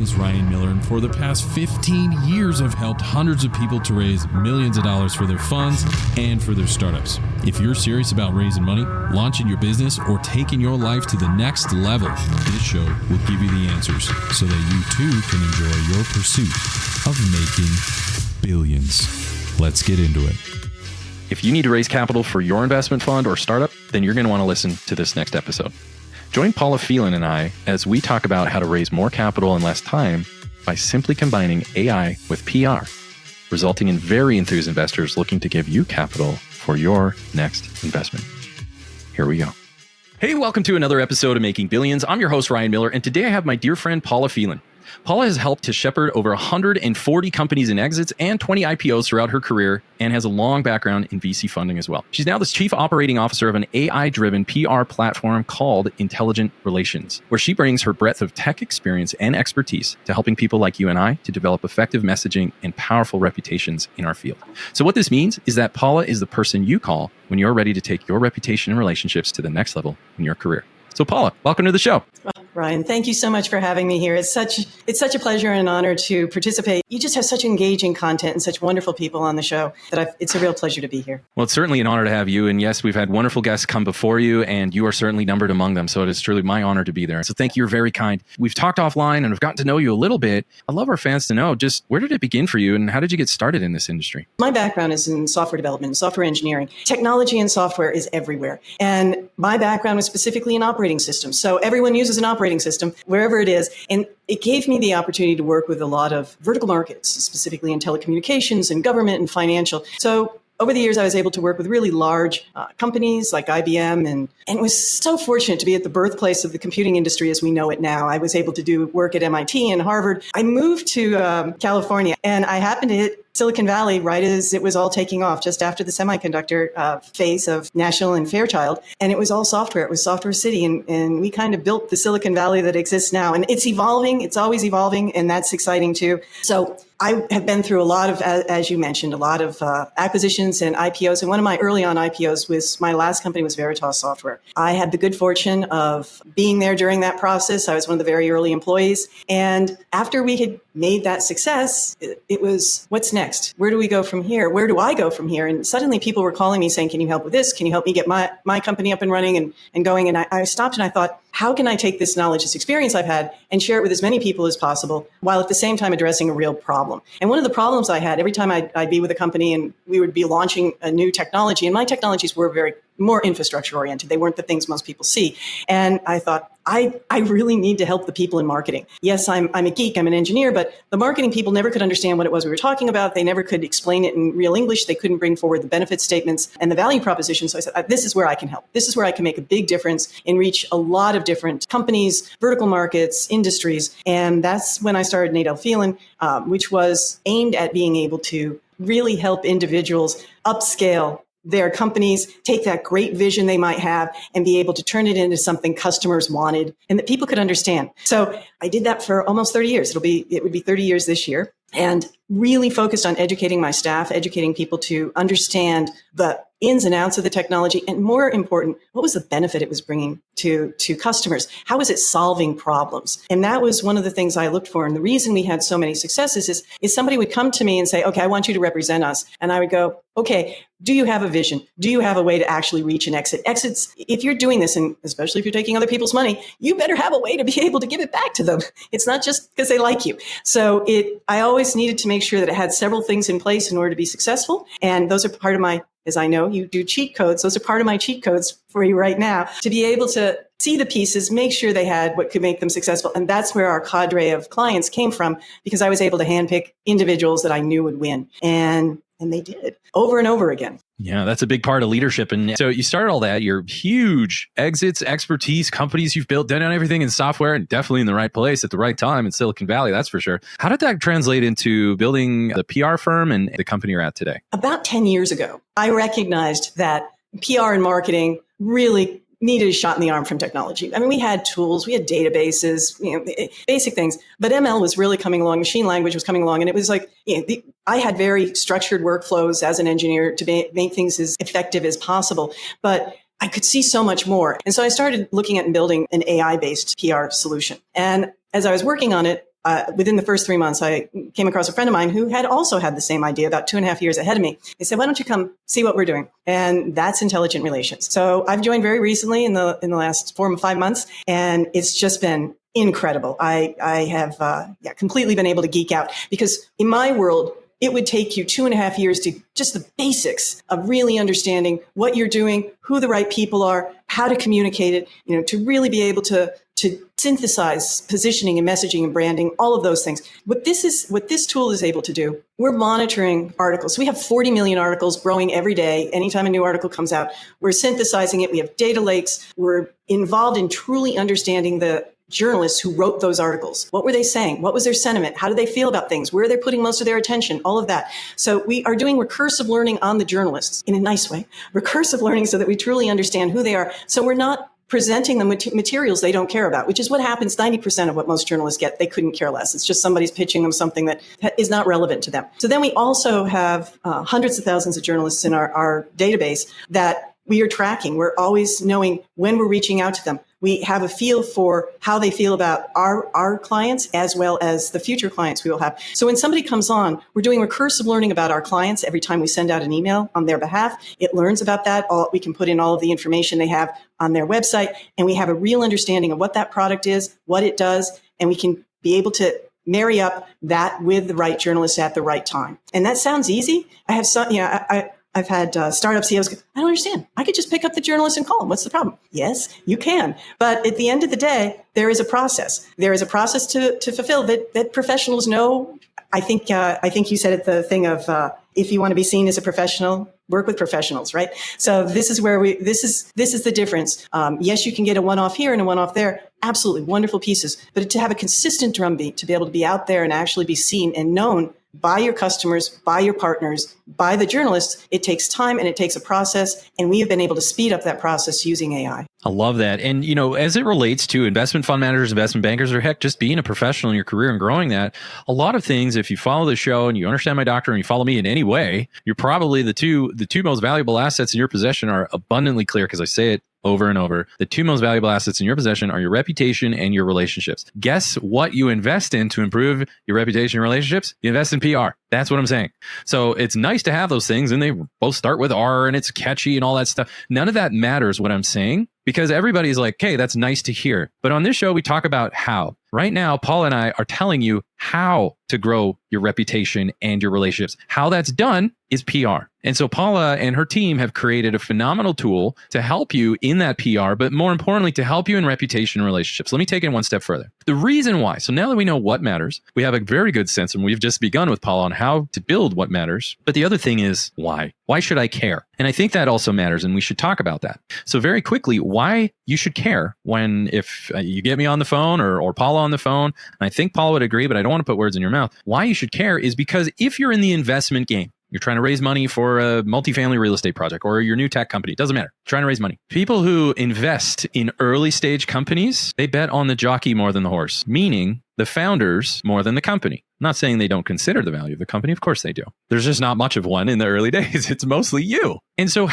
is Ryan Miller, and for the past 15 years, I've helped hundreds of people to raise millions of dollars for their funds and for their startups. If you're serious about raising money, launching your business, or taking your life to the next level, this show will give you the answers so that you too can enjoy your pursuit of making billions. Let's get into it. If you need to raise capital for your investment fund or startup, then you're going to want to listen to this next episode. Join Paula Phelan and I as we talk about how to raise more capital in less time by simply combining AI with PR, resulting in very enthused investors looking to give you capital for your next investment. Here we go. Hey, welcome to another episode of Making Billions. I'm your host, Ryan Miller, and today I have my dear friend, Paula Phelan. Paula has helped to shepherd over 140 companies in exits and 20 IPOs throughout her career and has a long background in VC funding as well. She's now the chief operating officer of an AI-driven PR platform called Intelligent Relations, where she brings her breadth of tech experience and expertise to helping people like you and I to develop effective messaging and powerful reputations in our field. So what this means is that Paula is the person you call when you're ready to take your reputation and relationships to the next level in your career. So Paula, welcome to the show. Ryan, thank you so much for having me here. It's such a pleasure and an honor to participate. You just have such engaging content and such wonderful people on the show that it's a real pleasure to be here. Well, it's certainly an honor to have you. And yes, we've had wonderful guests come before you, and you are certainly numbered among them. So it is truly my honor to be there. So thank you. You're very kind. We've talked offline and I've gotten to know you a little bit. I'd love our fans to know just where did it begin for you and how did you get started in this industry? My background is in software development, software engineering. Technology and software is everywhere. And my background was specifically in operating systems. So everyone uses an operating system, wherever it is. And it gave me the opportunity to work with a lot of vertical markets, specifically in telecommunications and government and financial. So over the years, I was able to work with really large companies like IBM and was so fortunate to be at the birthplace of the computing industry as we know it now. I was able to do work at MIT and Harvard. I moved to California and I happened to hit Silicon Valley right as it was all taking off, just after the semiconductor phase of National and Fairchild. And it was all software. It was Software City. And we kind of built the Silicon Valley that exists now. And it's evolving. It's always evolving. And that's exciting too. So I have been through a lot of, as you mentioned, a lot of acquisitions and IPOs. And one of my early on IPOs was my last company was Veritas Software. I had the good fortune of being there during that process. I was one of the very early employees. And after we had made that success, it was, what's next? Where do we go from here? Where do I go from here? And suddenly people were calling me saying, can you help with this? Can you help me get my company up and running and going? And I stopped and I thought, how can I take this knowledge, this experience I've had and share it with as many people as possible while at the same time addressing a real problem? And one of the problems I had every time I'd be with a company and we would be launching a new technology, and my technologies were very more infrastructure oriented. They weren't the things most people see. And I thought, I really need to help the people in marketing. Yes, I'm a geek, I'm an engineer, but the marketing people never could understand what it was we were talking about. They never could explain it in real English. They couldn't bring forward the benefit statements and the value proposition. So I said, this is where I can help. This is where I can make a big difference and reach a lot of different companies, vertical markets, industries. And that's when I started Paula Phelan, which was aimed at being able to really help individuals upscale their companies, take that great vision they might have and be able to turn it into something customers wanted and that people could understand. So I did that for almost 30 years. It would be 30 years this year, and really focused on educating my staff, educating people to understand the ins and outs of the technology, and more important, what was the benefit it was bringing to customers? How was it solving problems? And that was one of the things I looked for. And the reason we had so many successes is somebody would come to me and say, okay, I want you to represent us. And I would go, okay, do you have a vision? Do you have a way to actually reach an exit? Exits, if you're doing this, and especially if you're taking other people's money, you better have a way to be able to give it back to them. It's not just because they like you. So I always needed to make sure that it had several things in place in order to be successful. And those are part of my, as I know, you do cheat codes. Those are part of my cheat codes for you right now, to be able to see the pieces, make sure they had what could make them successful. And that's where our cadre of clients came from, because I was able to handpick individuals that I knew would win. And they did over and over again. Yeah, that's a big part of leadership. And so you started all that, your huge exits, expertise, companies you've built, done everything in software, and definitely in the right place at the right time in Silicon Valley, that's for sure. How did that translate into building the PR firm and the company you're at today? About 10 years ago, I recognized that PR and marketing really needed a shot in the arm from technology. I mean, we had tools, we had databases, basic things, but ML was really coming along, machine language was coming along, and it was like, I had very structured workflows as an engineer to make things as effective as possible, but I could see so much more. And so I started looking at and building an AI-based PR solution. And as I was working on it, within the first 3 months, I came across a friend of mine who had also had the same idea about 2.5 years ahead of me. They said, why don't you come see what we're doing? And that's intelligent relations. So I've joined very recently in the last 4 or 5 months, and it's just been incredible. I have completely been able to geek out, because in my world, it would take you 2.5 years to just the basics of really understanding what you're doing, who the right people are, how to communicate it, to really be able to synthesize positioning and messaging and branding, all of those things. What this tool is able to do, we're monitoring articles. We have 40 million articles growing every day. Anytime a new article comes out, we're synthesizing it. We have data lakes. We're involved in truly understanding the journalists who wrote those articles. What were they saying? What was their sentiment? How do they feel about things? Where are they putting most of their attention? All of that. So we are doing recursive learning on the journalists in a nice way. Recursive learning so that we truly understand who they are. So we're not presenting them materials they don't care about, which is what happens 90% of what most journalists get. They couldn't care less. It's just somebody's pitching them something that is not relevant to them. So then we also have hundreds of thousands of journalists in our database that we are tracking. We're always knowing when we're reaching out to them. We have a feel for how they feel about our clients as well as the future clients we will have. So when somebody comes on, we're doing recursive learning about our clients every time we send out an email on their behalf. It learns about that. We can put in all of the information they have on their website, and we have a real understanding of what that product is, what it does, and we can be able to marry up that with the right journalist at the right time. And that sounds easy. I have some, I've had startup CEOs go, I don't understand. I could just pick up the journalist and call them. What's the problem? Yes, you can. But at the end of the day, there is a process. There is a process to fulfill that professionals know. I think you said it, the thing of if you want to be seen as a professional, work with professionals, right? So this is where this is the difference. Yes, you can get a one-off here and a one-off there. Absolutely wonderful pieces. But to have a consistent drumbeat, to be able to be out there and actually be seen and known by your customers, by your partners, by the journalists, it takes time and it takes a process. And we have been able to speed up that process using AI. I love that. And, as it relates to investment fund managers, investment bankers, or heck, just being a professional in your career and growing that, a lot of things, if you follow the show and you understand my doctrine and you follow me in any way, you're probably the two most valuable assets in your possession are abundantly clear, because I say it over and over. The two most valuable assets in your possession are your reputation and your relationships. Guess what you invest in to improve your reputation and relationships? You invest in PR. That's what I'm saying. So it's nice to have those things, and they both start with R, and it's catchy and all that stuff. None of that matters, what I'm saying, because everybody's like, hey, that's nice to hear. But on this show, we talk about how. Right now, Paula and I are telling you how to grow your reputation and your relationships. How that's done is PR. And so Paula and her team have created a phenomenal tool to help you in that PR, but more importantly, to help you in reputation and relationships. Let me take it one step further. The reason why, so now that we know what matters, we have a very good sense, and we've just begun with Paula on how to build what matters. But the other thing is why? Why should I care? And I think that also matters, and we should talk about that. So very quickly, why you should care if you get me on the phone or Paula on the phone, and I think Paula would agree, but I don't want to put words in your mouth. Why you should care is because if you're in the investment game, you're trying to raise money for a multifamily real estate project or your new tech company. It doesn't matter. Trying to raise money. People who invest in early stage companies, they bet on the jockey more than the horse, meaning the founders more than the company. I'm not saying they don't consider the value of the company. Of course they do. There's just not much of one in the early days. It's mostly you. And so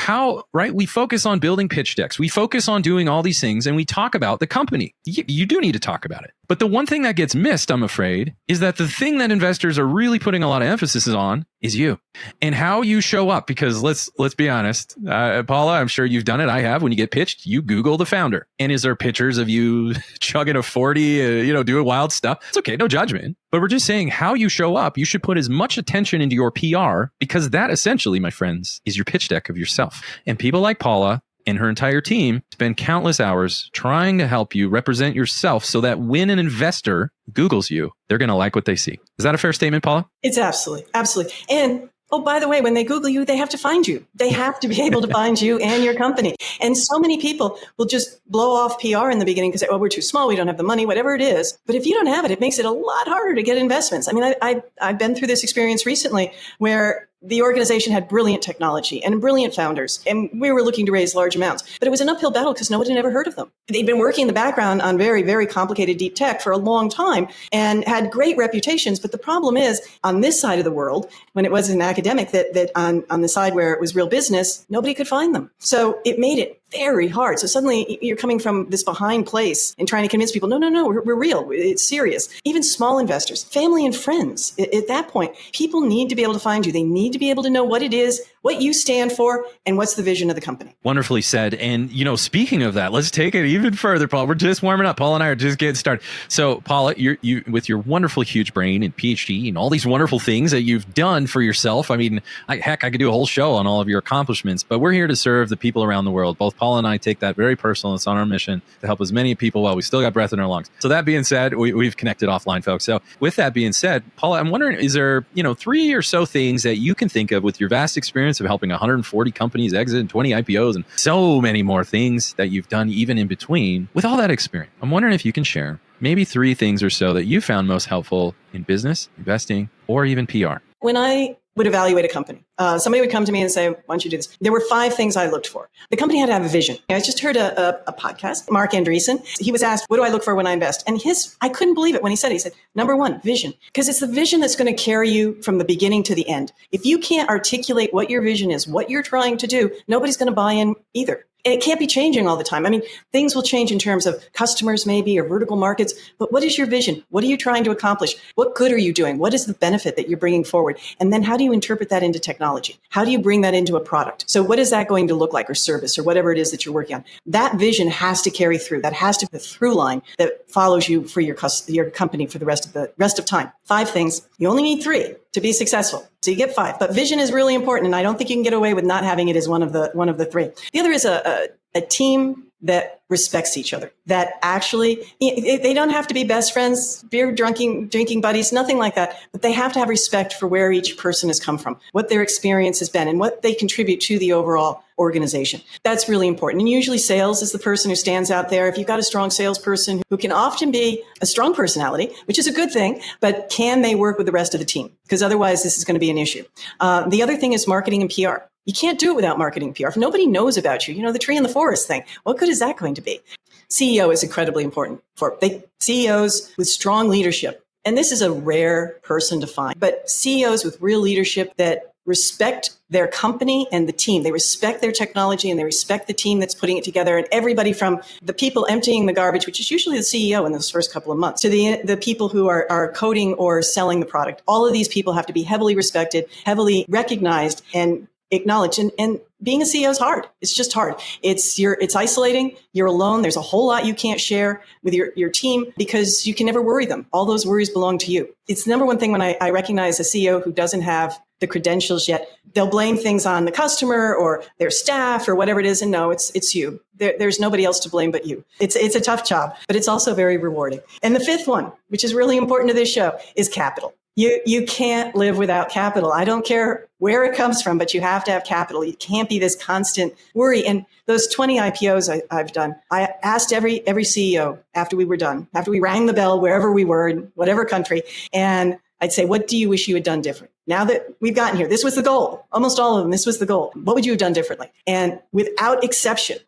we focus on building pitch decks. We focus on doing all these things, and we talk about the company. You do need to talk about it. But the one thing that gets missed, I'm afraid, is that the thing that investors are really putting a lot of emphasis on is you and how you show up. Because let's be honest, Paula, I'm sure you've done it. I have. When you get pitched, you Google the founder. And is there pictures of you chugging a 40, doing wild stuff? It's okay. No judgment. But we're just saying how you show up, you should put as much attention into your PR, because that essentially, my friends, is your pitch deck of yourself. And people like Paula and her entire team spend countless hours trying to help you represent yourself so that when an investor Googles you, they're going to like what they see. Is that a fair statement, Paula? It's absolutely. And oh, by the way, when they Google you, they have to find you. They have to be able to find you and your company. And so many people will just blow off PR in the beginning because, we're too small, we don't have the money, whatever it is. But if you don't have it, it makes it a lot harder to get investments. I mean, I've been through this experience recently where the organization had brilliant technology and brilliant founders, and we were looking to raise large amounts. But it was an uphill battle because nobody had ever heard of them. They'd been working in the background on very, very complicated deep tech for a long time and had great reputations. But the problem is, on this side of the world, when it was an academic, that on the side where it was real business, nobody could find them. So it made it very hard. So suddenly you're coming from this behind place and trying to convince people, no, we're real. It's serious. Even small investors, family and friends. At that point, people need to be able to find you. They need to be able to know what it is, what you stand for, and what's the vision of the company. Wonderfully said. And, speaking of that, let's take it even further, Paul. We're just warming up. Paul and I are just getting started. So, Paula, you with your wonderful, huge brain and PhD and all these wonderful things that you've done for yourself. I mean, I could do a whole show on all of your accomplishments, but we're here to serve the people around the world. Both Paula and I take that very personal. It's on our mission to help as many people while we still got breath in our lungs. So that being said, we've connected offline, folks. So with that being said, Paula, I'm wondering, is there, 3 or so things that you can think of with your vast experience of helping 140 companies exit and 20 IPOs and so many more things that you've done even in between? With all that experience, I'm wondering if you can share maybe 3 things or so that you found most helpful in business, investing, or even PR. When I would evaluate a company, somebody would come to me and say, why don't you do this? There were 5 things I looked for. The company had to have a vision. I just heard a podcast, Mark Andreessen. He was asked, what do I look for when I invest? And I couldn't believe it when he said, number 1, vision, because it's the vision that's going to carry you from the beginning to the end. If you can't articulate what your vision is, what you're trying to do, nobody's going to buy in either. And it can't be changing all the time. I mean, things will change in terms of customers maybe or vertical markets, but what is your vision? What are you trying to accomplish? What good are you doing? What is the benefit that you're bringing forward? And then how do you interpret that into technology? How do you bring that into a product? So what is that going to look like, or service, or whatever it is that you're working on? That vision has to carry through. That has to be the through line that follows you for your company for the rest of time. 5 things. You only need 3 to be successful. So you get 5, but vision is really important. And I don't think you can get away with not having it as one of the 3. The other is a team that respects each other, that actually, they don't have to be best friends, beer drinking buddies, nothing like that, but they have to have respect for where each person has come from, what their experience has been, and what they contribute to the overall organization. That's really important. And usually sales is the person who stands out there. If you've got a strong salesperson who can often be a strong personality, which is a good thing, but can they work with the rest of the team? Because otherwise this is going to be an issue. The other thing is marketing and PR. You can't do it without marketing and PR. If nobody knows about you, the tree in the forest thing, what good is that going to be? CEO is incredibly important for CEOs with strong leadership. And this is a rare person to find, but CEOs with real leadership that respect their company and the team. They respect their technology and they respect the team that's putting it together, and everybody from the people emptying the garbage, which is usually the CEO in those first couple of months, to the people who are coding or selling the product. All of these people have to be heavily respected, heavily recognized, and acknowledged. And being a CEO is hard. It's just hard. It's isolating. You're alone. There's a whole lot you can't share with your team because you can never worry them. All those worries belong to you. It's the number one thing when I recognize a CEO who doesn't have the credentials yet. They'll blame things on the customer or their staff or whatever it is. And no, it's you. There's nobody else to blame but you. It's a tough job, but it's also very rewarding. And the 5th one, which is really important to this show, is capital. You can't live without capital. I don't care where it comes from, but you have to have capital. You can't be this constant worry. And those 20 IPOs I've done, I asked every CEO after we were done, after we rang the bell wherever we were in whatever country, and I'd say, what do you wish you had done different? Now that we've gotten here, this was the goal. Almost all of them, this was the goal. What would you have done differently? And without exception,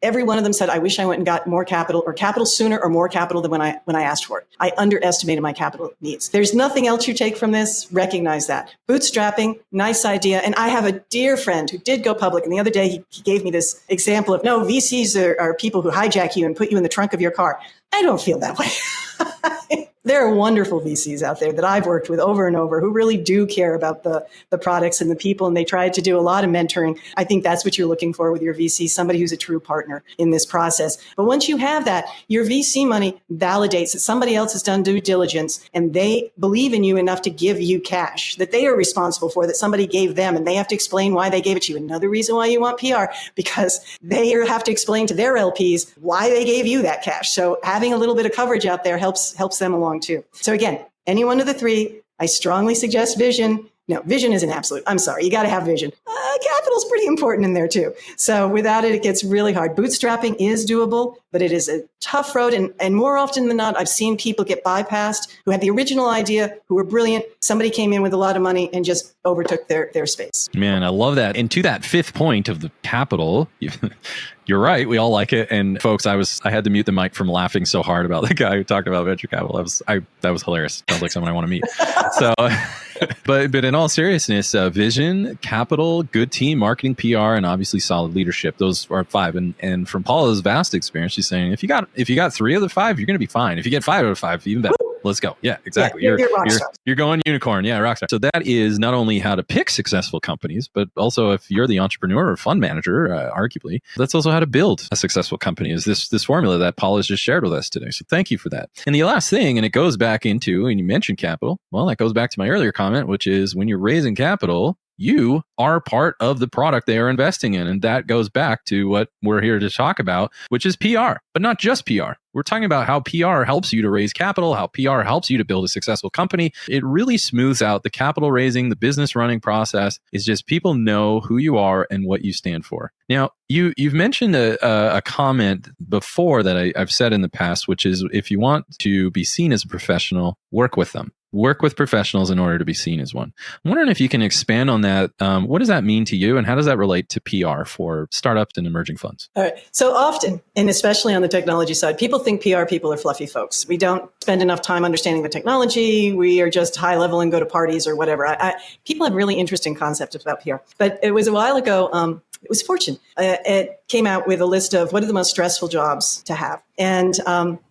every one of them said, I wish I went and got more capital, or capital sooner, or more capital than when I asked for it. I underestimated my capital needs. There's nothing else you take from this. Recognize that. Bootstrapping, nice idea. And I have a dear friend who did go public. And the other day he gave me this example of, no, VCs are people who hijack you and put you in the trunk of your car. I don't feel that way. There are wonderful VCs out there that I've worked with over and over who really do care about the products and the people, and they try to do a lot of mentoring. I think that's what you're looking for with your VC, somebody who's a true partner in this process. But once you have that, your VC money validates that somebody else has done due diligence and they believe in you enough to give you cash that they are responsible for, that somebody gave them, and they have to explain why they gave it to you. Another reason why you want PR, because they have to explain to their LPs why they gave you that cash. So having a little bit of coverage out there helps them along too. So again, any one of the 3, I strongly suggest vision. No, vision is an absolute. I'm sorry. You got to have vision. Capital's pretty important in there too. So without it, it gets really hard. Bootstrapping is doable, but it is a tough road. And more often than not, I've seen people get bypassed who had the original idea, who were brilliant. Somebody came in with a lot of money and just overtook their space. Man, I love that. And to that 5th point of the capital, you're right. We all like it. And folks, I had to mute the mic from laughing so hard about the guy who talked about venture capital. That was hilarious. Sounds like someone I want to meet. So But in all seriousness, vision, capital, good team, marketing, PR, and obviously solid leadership. Those are 5. And from Paula's vast experience, she's saying if you got 3 of the 5, you're going to be fine. If you get 5 out of 5, even better. Let's go. Yeah, exactly. Yeah, you're You're going unicorn. Yeah, rockstar. So that is not only how to pick successful companies, but also if you're the entrepreneur or fund manager, arguably, that's also how to build a successful company. Is this formula that Paul has just shared with us today? So thank you for that. And the last thing, and it goes back into, and you mentioned capital. Well, that goes back to my earlier comment, which is when you're raising capital, you are part of the product they are investing in. And that goes back to what we're here to talk about, which is PR, but not just PR. We're talking about how PR helps you to raise capital, how PR helps you to build a successful company. It really smooths out the capital raising, the business running process. Is just people know who you are and what you stand for. Now, you've mentioned a comment before that I've said in the past, which is if you want to be seen as a professional, work with them. Work with professionals in order to be seen as one. I'm wondering if you can expand on that. What does that mean to you, and how does that relate to PR for startups and emerging funds? All right. So often, and especially on the technology side, people think PR people are fluffy folks. We don't spend enough time understanding the technology. We are just high level and go to parties or whatever. People have really interesting concepts about PR. But it was a while ago. It was Fortune. It came out with a list of what are the most stressful jobs to have. And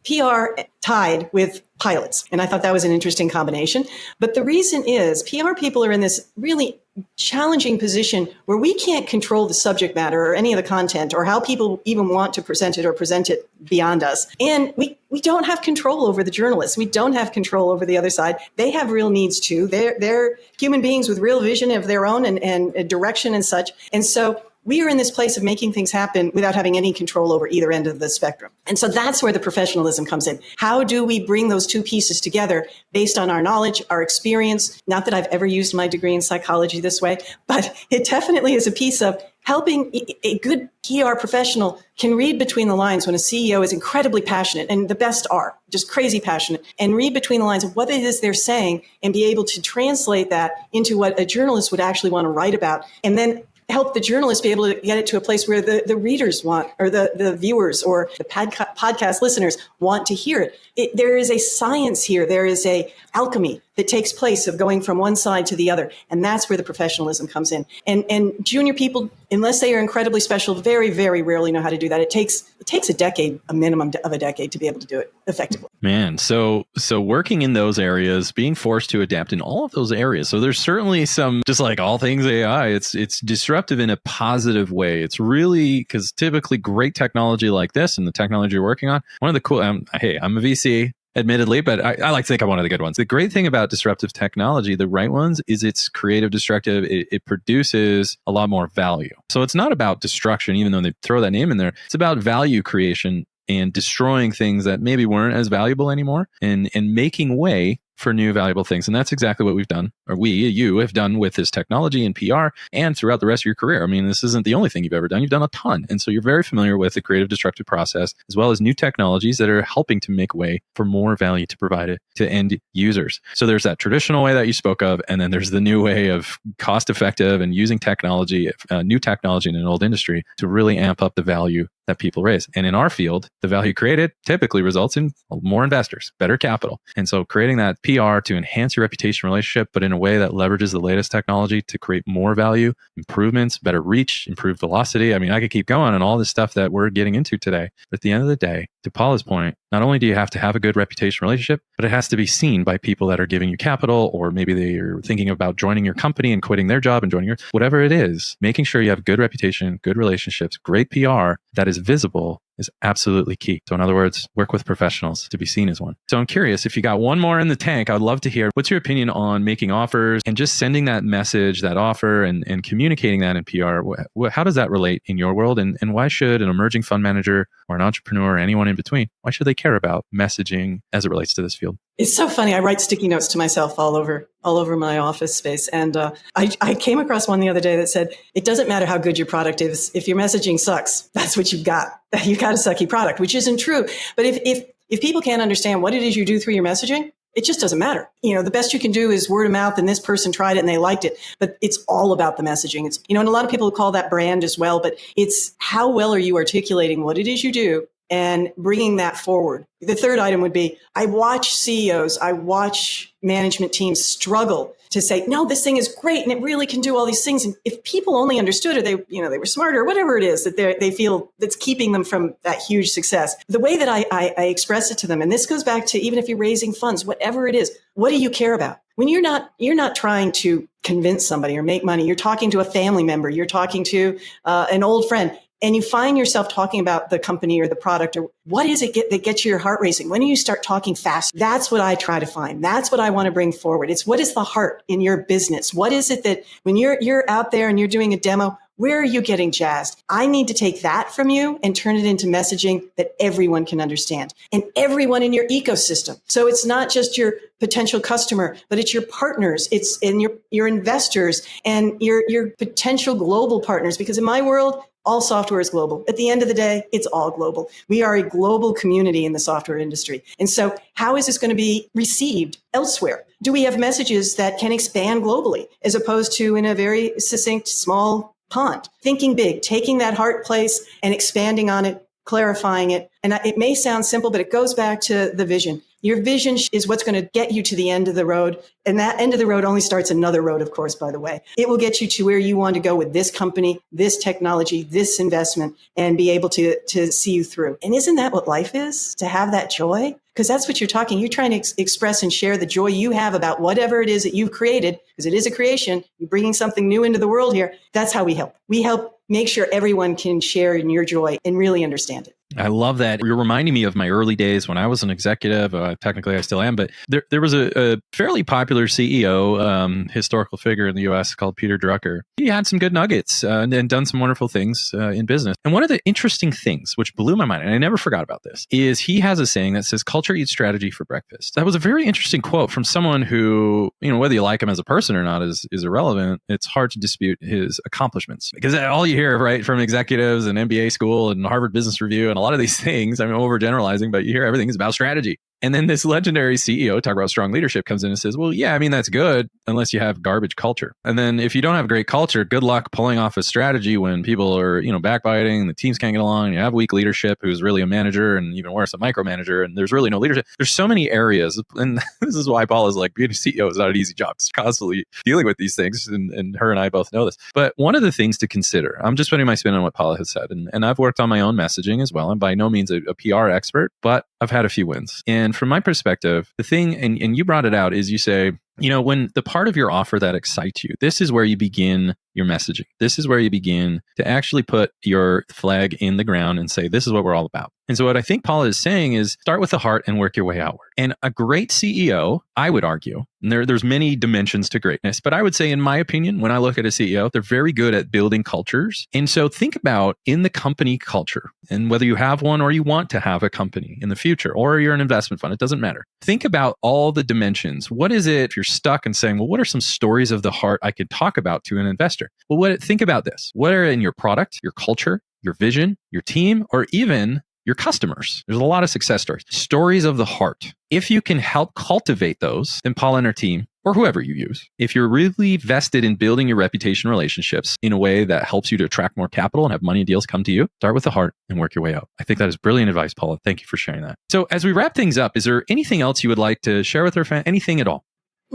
PR tied with pilots. And I thought that was an interesting combination. But the reason is PR people are in this really challenging position where we can't control the subject matter or any of the content or how people even want to present it or present it beyond us. And we don't have control over the journalists. We don't have control over the other side. They have real needs too. They're human beings with real vision of their own and direction and such. And so we are in this place of making things happen without having any control over either end of the spectrum. And so that's where the professionalism comes in. How do we bring those two pieces together based on our knowledge, our experience? Not that I've ever used my degree in psychology this way, but it definitely is a piece of helping a good PR professional can read between the lines when a CEO is incredibly passionate, and the best are just crazy passionate, and read between the lines of what it is they're saying and be able to translate that into what a journalist would actually want to write about. And then help the journalists be able to get it to a place where the readers want, or the viewers or the podcast listeners want to hear it. There is a science here. There is a alchemy that takes place of going from one side to the other. And that's where the professionalism comes in. And junior people, unless they are incredibly special, very, very rarely know how to do that. It takes a decade, a minimum of a decade, to be able to do it effectively. Man, so working in those areas, being forced to adapt in all of those areas. So there's certainly some, just like all things AI, it's disruptive in a positive way. It's really, because typically great technology like this and the technology you're working on, one of the cool, hey, I'm a VC, admittedly, but I like to think I'm one of the good ones. The great thing about disruptive technology, the right ones, is it's creative, destructive. It produces a lot more value. So it's not about destruction, even though they throw that name in there. It's about value creation and destroying things that maybe weren't as valuable anymore, and making way for new valuable things. And that's exactly what we've done, or you have done with this technology and PR and throughout the rest of your career. I mean, this isn't the only thing you've ever done. You've done a ton. And so you're very familiar with the creative destructive process, as well as new technologies that are helping to make way for more value to provide it to end users. So there's that traditional way that you spoke of, and then there's the new way of cost effective and using technology, new technology in an old industry to really amp up the value that people raise. And in our field, the value created typically results in more investors, better capital. And so creating that PR to enhance your reputation relationship, but in a way that leverages the latest technology to create more value, improvements, better reach, improved velocity. I mean, I could keep going on all this stuff that we're getting into today. But at the end of the day, to Paula's point, not only do you have to have a good reputation relationship, but it has to be seen by people that are giving you capital, or maybe they are thinking about joining your company and quitting their job and joining yours. Whatever it is, making sure you have good reputation, good relationships, great PR that is visible is absolutely key. So in other words, work with professionals to be seen as one. So I'm curious, if you got one more in the tank, I'd love to hear, what's your opinion on making offers and just sending that message, that offer, and communicating that in PR? How does that relate in your world? And why should an emerging fund manager or an entrepreneur or anyone in between, why should they care about messaging as it relates to this field? It's so funny. I write sticky notes to myself all over my office space. And I came across one the other day that said, it doesn't matter how good your product is. If your messaging sucks, that's what you've got. You've got a sucky product, which isn't true. But if people can't understand what it is you do through your messaging, it just doesn't matter. You know, the best you can do is word of mouth, and this person tried it and they liked it. But it's all about the messaging. It's, and a lot of people call that brand as well, but it's how well are you articulating what it is you do and bringing that forward. The third item would be, I watch CEOs, I watch management teams struggle to say, no, this thing is great and it really can do all these things. And if people only understood, or they were smarter, or whatever it is that they feel that's keeping them from that huge success, the way that I express it to them, and this goes back to even if you're raising funds, whatever it is, what do you care about? When you're not trying to convince somebody or make money, you're talking to a family member, you're talking to an old friend, and you find yourself talking about the company or the product, or what is it that gets your heart racing? When do you start talking fast? That's what I try to find. That's what I want to bring forward. It's what is the heart in your business? What is it that when you're out there and you're doing a demo, where are you getting jazzed? I need to take that from you and turn it into messaging that everyone can understand, and everyone in your ecosystem. So it's not just your potential customer, but it's your partners, it's in your investors and your potential global partners. Because in my world, all software is global. At the end of the day, it's all global. We are a global community in the software industry. And so how is this going to be received elsewhere? Do we have messages that can expand globally as opposed to in a very succinct, small pond? Thinking big, taking that heart place and expanding on it, clarifying it. And it may sound simple, but it goes back to the vision. Your vision is what's going to get you to the end of the road. And that end of the road only starts another road, of course, by the way. It will get you to where you want to go with this company, this technology, this investment, and be able to see you through. And isn't that what life is? To have that joy? Because that's what you're talking. You're trying to express and share the joy you have about whatever it is that you've created, because it is a creation. You're bringing something new into the world here. That's how we help. We help make sure everyone can share in your joy and really understand it. I love that. You're reminding me of my early days when I was an executive. Technically, I still am, but there was a fairly popular CEO, historical figure in the U.S. called Peter Drucker. He had some good nuggets and done some wonderful things in business. And one of the interesting things, which blew my mind, and I never forgot about this, is he has a saying that says, "Culture eats strategy for breakfast." That was a very interesting quote from someone who, whether you like him as a person or not is irrelevant. It's hard to dispute his accomplishments, because all you hear, right, from executives and MBA school and Harvard Business Review and a lot of these things, I'm overgeneralizing, but you hear everything is about strategy. And then this legendary CEO, talk about strong leadership, comes in and says, well, yeah, that's good unless you have garbage culture. And then if you don't have great culture, good luck pulling off a strategy when people are, backbiting and the teams can't get along. And you have weak leadership who's really a manager, and even worse, a micromanager, and there's really no leadership. There's so many areas. And this is why Paula is like, being a CEO is not an easy job. It's constantly dealing with these things. And her and I both know this. But one of the things to consider, I'm just putting my spin on what Paula has said. And I've worked on my own messaging as well. I'm by no means a PR expert, but I've had a few wins. And from my perspective, the thing, and you brought it out, is you say, when the part of your offer that excites you, this is where you begin your messaging. This is where you begin to actually put your flag in the ground and say, this is what we're all about. And so what I think Paula is saying is start with the heart and work your way outward. And a great CEO, I would argue, and there's many dimensions to greatness, but I would say, in my opinion, when I look at a CEO, they're very good at building cultures. And so think about in the company culture, and whether you have one or you want to have a company in the future, or you're an investment fund, it doesn't matter. Think about all the dimensions. What is it if you're stuck and saying, well, what are some stories of the heart I could talk about to an investor? Well, think about this. What are in your product, your culture, your vision, your team, or even your customers? There's a lot of success stories. Stories of the heart. If you can help cultivate those, then Paula and her team, or whoever you use, if you're really vested in building your reputation relationships in a way that helps you to attract more capital and have money deals come to you, start with the heart and work your way out. I think that is brilliant advice, Paula. Thank you for sharing that. So as we wrap things up, is there anything else you would like to share with our fans? Anything at all?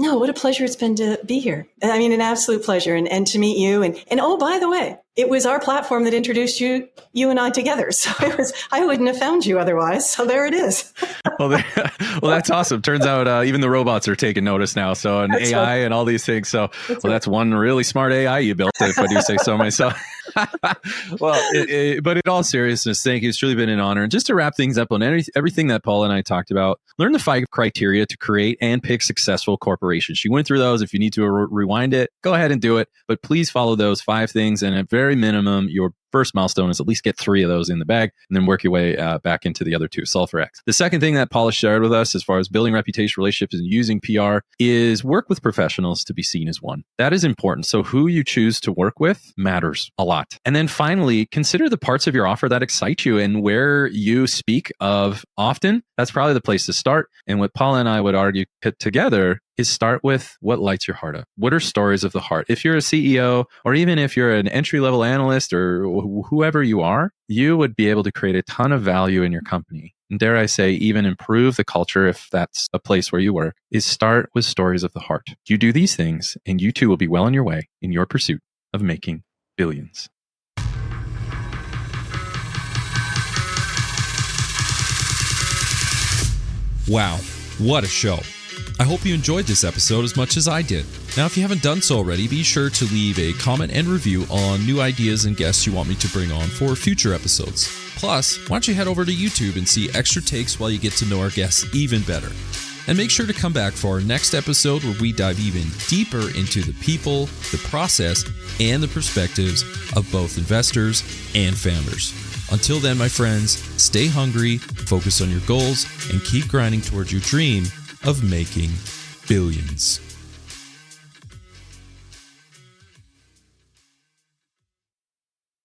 No, what a pleasure it's been to be here. An absolute pleasure, and to meet you. And oh, by the way, it was our platform that introduced you and I together. So I wouldn't have found you otherwise. So there it is. Well, that's awesome. Turns out even the robots are taking notice now. So an AI right. And all these things. So that's one really smart AI you built, if I do say so myself. Well, but in all seriousness, thank you. It's really been an honor. And just to wrap things up on everything that Paula and I talked about, learn the 5 criteria to create and pick successful corporations. She went through those. If you need to rewind it, go ahead and do it. But please follow those 5 things. And at very minimum, your first milestone is at least get 3 of those in the bag, and then work your way back into the other 2, solve for X. The second thing that Paula shared with us as far as building reputation relationships and using PR is work with professionals to be seen as one. That is important. So who you choose to work with matters a lot. And then finally, consider the parts of your offer that excite you and where you speak of often That's probably the place to start. And what Paula and I would argue put together is start with what lights your heart up. What are stories of the heart? If you're a CEO, or even if you're an entry-level analyst or whoever you are, you would be able to create a ton of value in your company. And dare I say, even improve the culture if that's a place where you work, is start with stories of the heart. You do these things and you too will be well on your way in your pursuit of making billions. Wow, what a show. I hope you enjoyed this episode as much as I did. Now, if you haven't done so already, be sure to leave a comment and review on new ideas and guests you want me to bring on for future episodes. Plus, why don't you head over to YouTube and see extra takes while you get to know our guests even better. And make sure to come back for our next episode where we dive even deeper into the people, the process, and the perspectives of both investors and founders. Until then, my friends, stay hungry, focus on your goals, and keep grinding towards your dream of making billions.